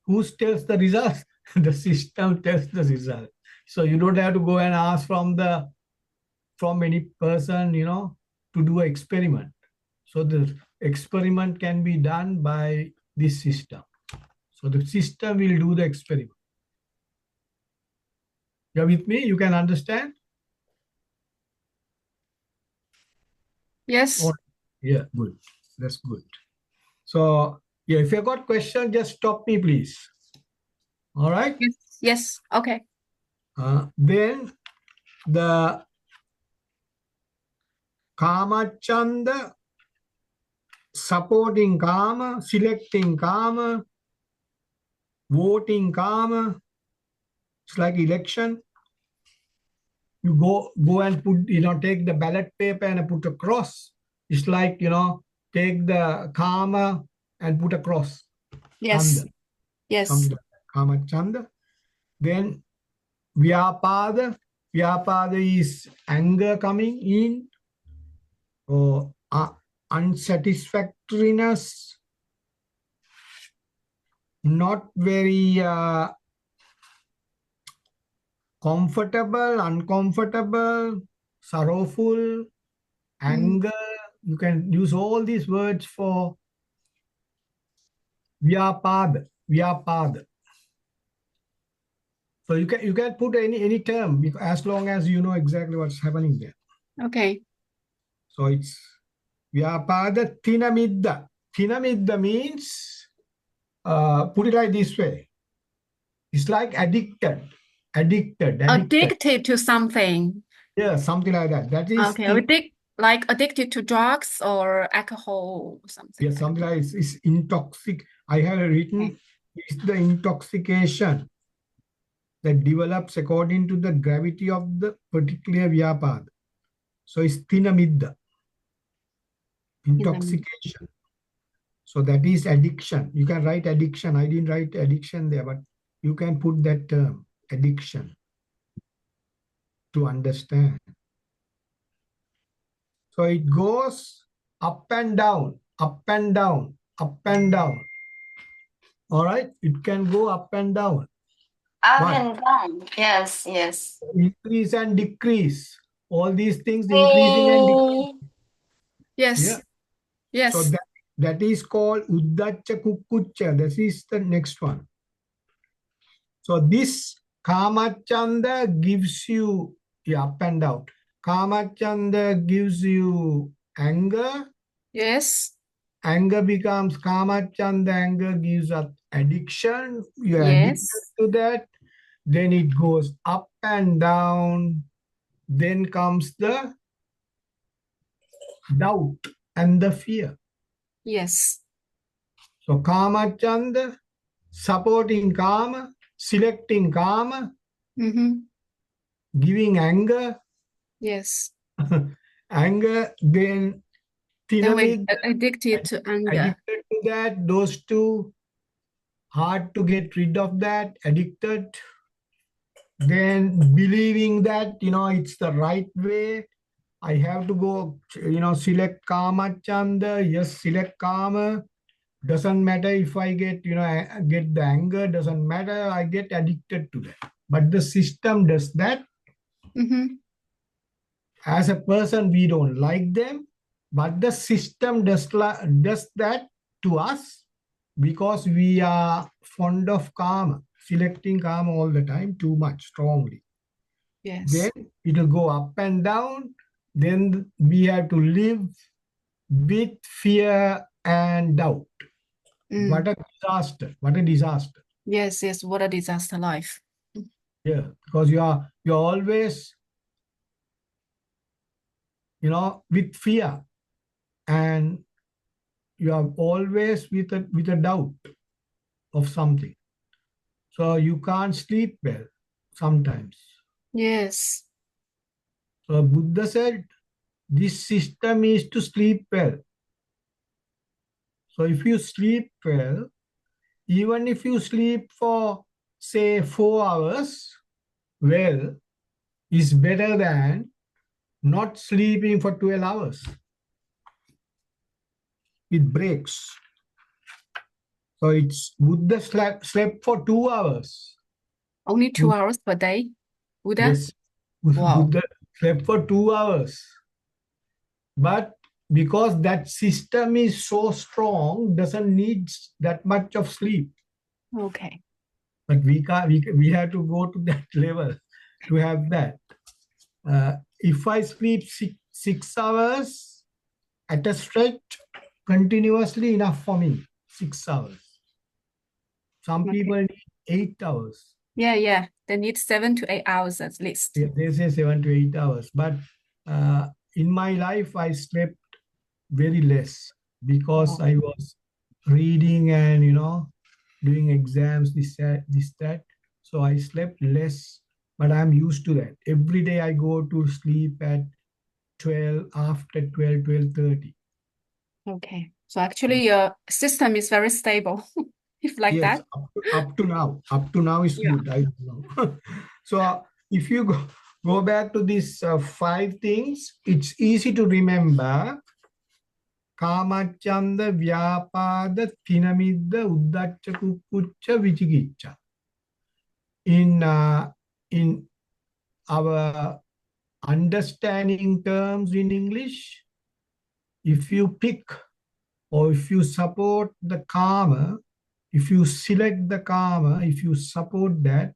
Who tells the results? The system tells the result. So you don't have to go and ask from any person, to do an experiment. So the experiment can be done by this system. So the system will do the experiment. You're with me? You can understand? Yes. Or, yeah, good. That's good. So yeah, if you got question, just stop me, please. All right. Yes. Yes. Okay. Then the Kamachanda, supporting Kama, selecting Kama, voting Kama. It's like election. You go and put, take the ballot paper and put a cross. It's like, take the Kama and put a cross. Yes. Chanda, Yes. something like that. Kama Chanda. Then Vyapada. Vyapada is anger coming in, or unsatisfactoriness, not very comfortable, uncomfortable, sorrowful, anger. You can use all these words for vyapada, vyapada. So you can put any term, as long as you know exactly what's happening there. Okay. So it's vyapada thinamidda. Thinamidda means, put it like this way. It's like addicted. Addicted to something. Yeah, something like that. That is Okay. Addicted to drugs or alcohol or something. yeah, something like it's intoxic. I have written, Okay. it's the intoxication that develops according to the gravity of the particular vyapada. So it's thinamidda, intoxication. So that is addiction. You can write addiction. I didn't write addiction there, but you can put that term, addiction, to understand. So it goes up and down, up and down, up and down. All right, it can go up and down. Up But and down. Yes, yes. increase and decrease. All these things increasing and decreasing. Yes. Yeah. Yes. So that is called Uddacha Kukkucha. This is the next one. So this Kamachanda gives you up and down. Kamachanda gives you anger. Yes. Anger becomes Kamachanda. Anger gives us addiction. You are addicted Yes. to that. Then it goes up and down. Then comes the doubt and the fear. Yes. So Kama Chanda, supporting Kama, selecting Kama, giving anger, Yes. anger, then Then we Tinamid, addicted to anger. addicted to that, those two, hard to get rid of that, addicted. Then believing that, it's the right way. I have to go, select Kama Chanda, yes, select Kama. Doesn't matter if I get, I get the anger, doesn't matter, I get addicted to that. But the system does that. As a person, we don't like them, but the system does that to us because we are fond of karma, selecting karma all the time, too much, strongly. Yes. Then it will go up and down. Then we have to live with fear and doubt. What a disaster. What a disaster. Yes, yes. What a disaster life. Yeah, because you're always, with fear, and you are always with a doubt of something. So you can't sleep well sometimes. Yes. So Buddha said, this system is to sleep well. So if you sleep well, even if you sleep for, say, 4 hours, well, is better than not sleeping for 12 hours. It breaks. So it's Buddha slept for 2 hours. Only 2 hours per day? Buddha? Yes, Wow. Buddha slept for 2 hours. But because that system is so strong, doesn't need that much of sleep. Okay. But we can't. We have to go to that level to have that. If I sleep 6 hours at a stretch continuously, enough for me. 6 hours. Some Okay. people need 8 hours. Yeah. They need 7 to 8 hours at least. They say 7 to 8 hours. But in my life, I slept very less because Oh, I was reading and doing exams, this that. So I slept less, but I'm used to that. Every day I go to sleep at 12, after 12, 12:30. okay. So actually your system is very stable. If like Yes, that. up to now is Yeah. good. I don't know. So if you go back to these 5 things, it's easy to remember. Kamachanda, Vyapada, Thinamidda, Uddacha, Kukkucha, Vichikicha. In our understanding terms in English, if you pick or if you support the karma, if you select the karma, if you support that,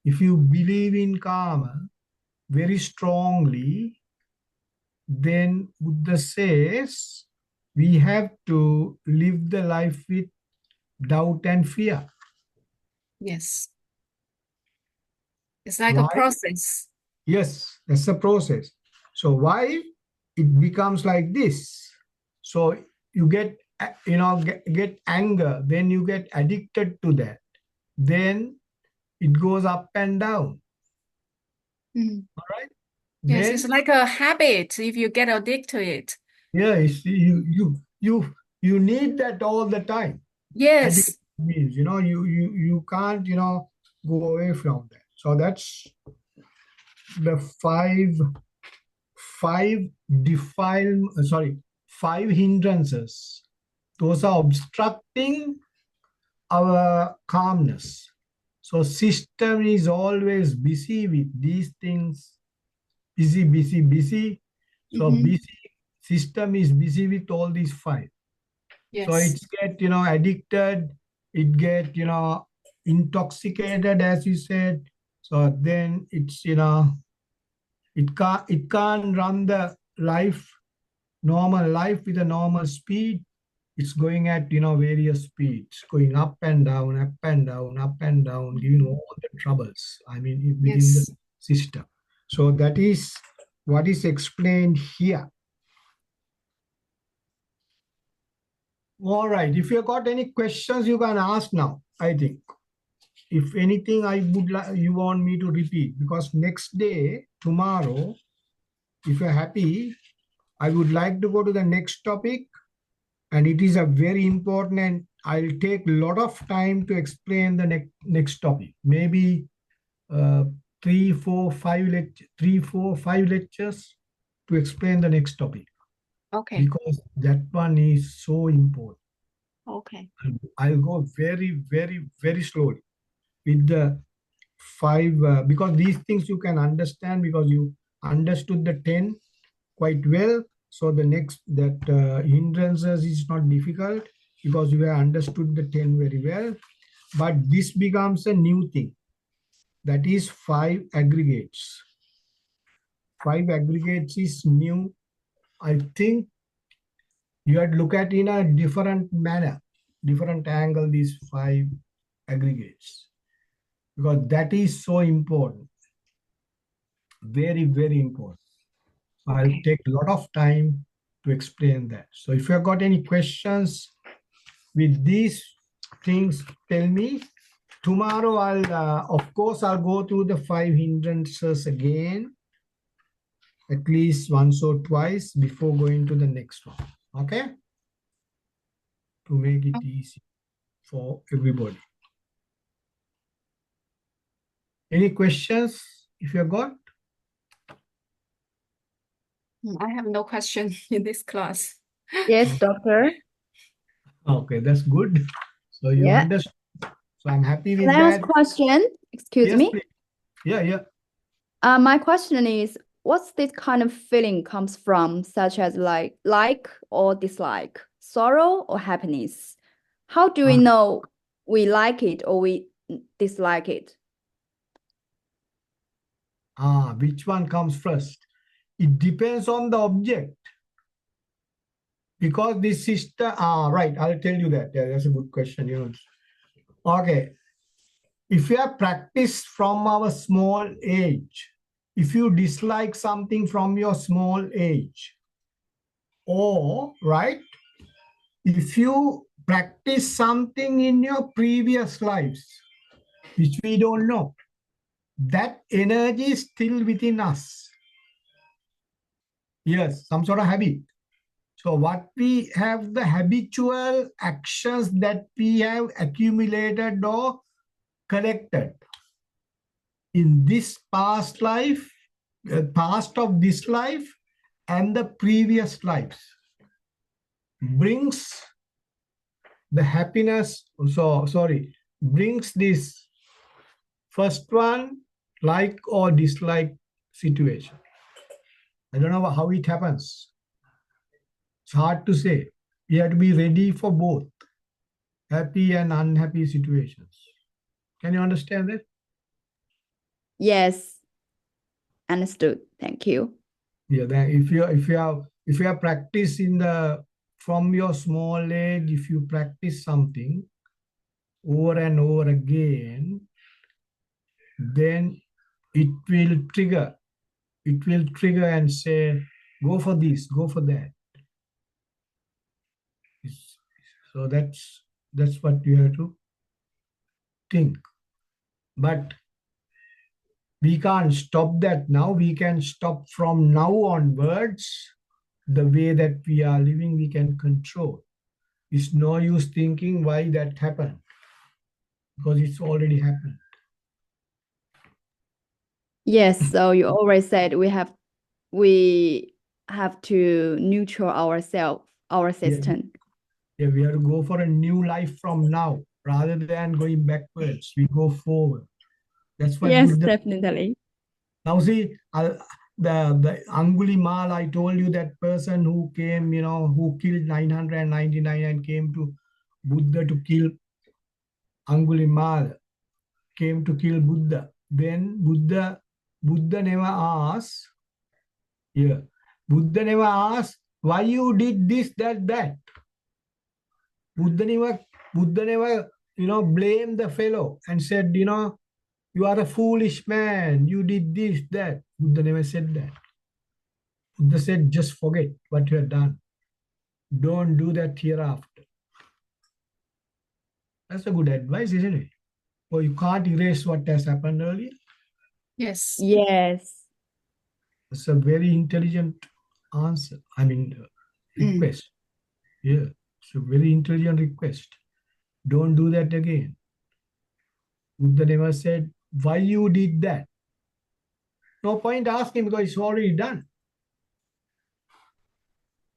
if you believe in karma very strongly, then Buddha says we have to live the life with doubt and fear. Yes. It's like a Why? process. Yes, that's the process. So why it becomes like this? So you get anger, then you get addicted to that. Then it goes up and down. Mhm. All right. Yes, it's Then like a habit if you get addicted to it. yeah, you need that all the time. Addiction Yes. means you can't go away from that. So that's the five five hindrances. Those are obstructing our calmness. So system is always busy with these things. Busy. So Mm-hmm. busy system is busy with all these five. So Yes. it's get addicted, it get intoxicated, as you said. So then it's it can't run the normal life with a normal speed. It's going at various speeds, going up and down, up and down, up and down, giving Mhm. all the troubles. I mean, within the Yes. system. So that is what is explained here. All right. If you got any questions, you can ask now. I think. If anything, I would like you want me to repeat, because next day, tomorrow, if you're happy, I would like to go to the next topic, and it is a very important, and I'll take a lot of time to explain the next topic. Maybe uh, 3, 4, 5 lectures to explain the next topic, Okay. because that one is so important. Okay. And I'll go very, very, very slowly with the five, because these things you can understand because you understood the 10 quite well. So the next that hindrances is not difficult because you have understood the 10 very well. But this becomes a new thing, that is 5 aggregates. 5 aggregates is new. I think you had to look at in a different manner, different angle, these 5 aggregates, because that is so important, very, very important. So I'll Okay. take a lot of time to explain that. So if you've got any questions with these things, tell me. Tomorrow, of course, I'll go through the 5 hindrances again, at least once or twice before going to the next one. Okay? To make it easy for everybody. Any questions if you've got? I have no question in this class. Yes, doctor. Okay, that's good. So you Yeah. understand. So I'm happy Can with I ask that. question? Excuse Yes, me. please. Yeah, yeah. My question is, what's this kind of feeling comes from, such as like or dislike, sorrow or happiness? How do we know we like it or we dislike it? Which one comes first? It depends on the object. Because this system, right, I'll tell you that. Yeah, that's a good question. Okay. If we have practiced from our small age, if you dislike something from your small age, or, right, if you practice something in your previous lives, which we don't know, that energy is still within us. Yes, some sort of habit. So what we have, the habitual actions that we have accumulated or collected in this past life, past of this life and the previous lives brings the happiness. So sorry, brings this first one, like or dislike situation. I don't know how it happens. It's hard to say. We have to be ready for both happy and unhappy situations. Can you understand that? Yes, understood. Thank you. Yeah, then if you have practice in the from your small age, if you practice something over and over again, then it will trigger. It will trigger and say, go for this, go for that. So that's what you have to think. But we can't stop that now. We can stop from now onwards. The way that we are living, we can control. It's no use thinking why that happened, because it's already happened. Yes, so you always said we have to neutral ourselves, our system. Yeah, we have to go for a new life from now rather than going backwards. We go forward. That's what Yes, Buddha. definitely. Now see, the Angulimal, I told you, that person who came, who killed 999 and came to Buddha to kill Angulimal, came to kill Buddha. Then Buddha never asked, yeah, Buddha never asked why you did this, that. Buddha never, blamed the fellow and said, you are a foolish man, you did this, that. Buddha never said that. Buddha said, just forget what you have done. Don't do that hereafter. That's a good advice, isn't it? Or you can't erase what has happened earlier. Yes. Yes. It's a very intelligent answer. I mean, request. Yeah, it's a very intelligent request. Don't do that again. Buddha never said, why you did that? No point asking because it's already done.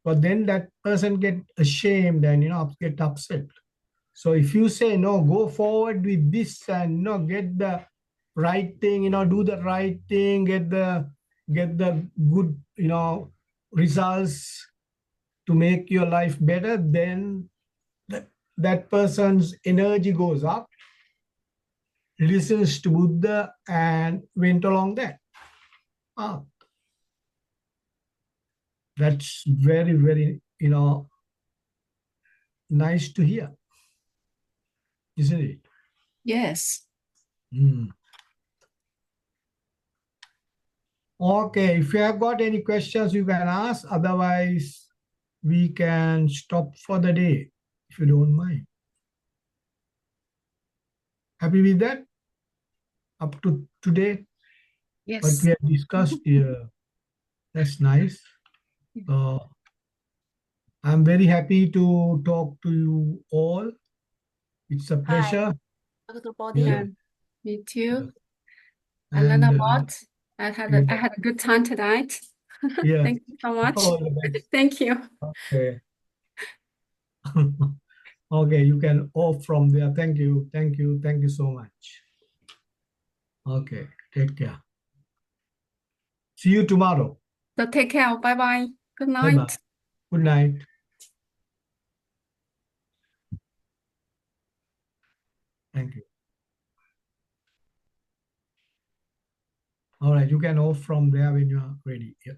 But then that person get ashamed and get upset. So if you say no, go forward with this and get the right thing, do the right thing, get the good results to make your life better, then that person's energy goes up, listens to Buddha and went along that. That's very, very, nice to hear, isn't it? Yes. Okay, if you have got any questions, you can ask. Otherwise, we can stop for the day, if you don't mind. Happy with that? Up to today? Yes. What we have discussed here. That's nice. So I'm very happy to talk to you all. It's a pleasure. Dr. Bodhi. Yeah. Me too. Yeah. I learned a And lot. I had a good time tonight. Yes. Thank you so much. All the best. Thank you. Okay. Okay, you can off from there. Thank you. Thank you. Thank you so much. Okay, take care. See you tomorrow. So take care. Bye bye. Good Bye bye. night. Good night. Thank you. All right, you can off from there when you are ready. Yeah.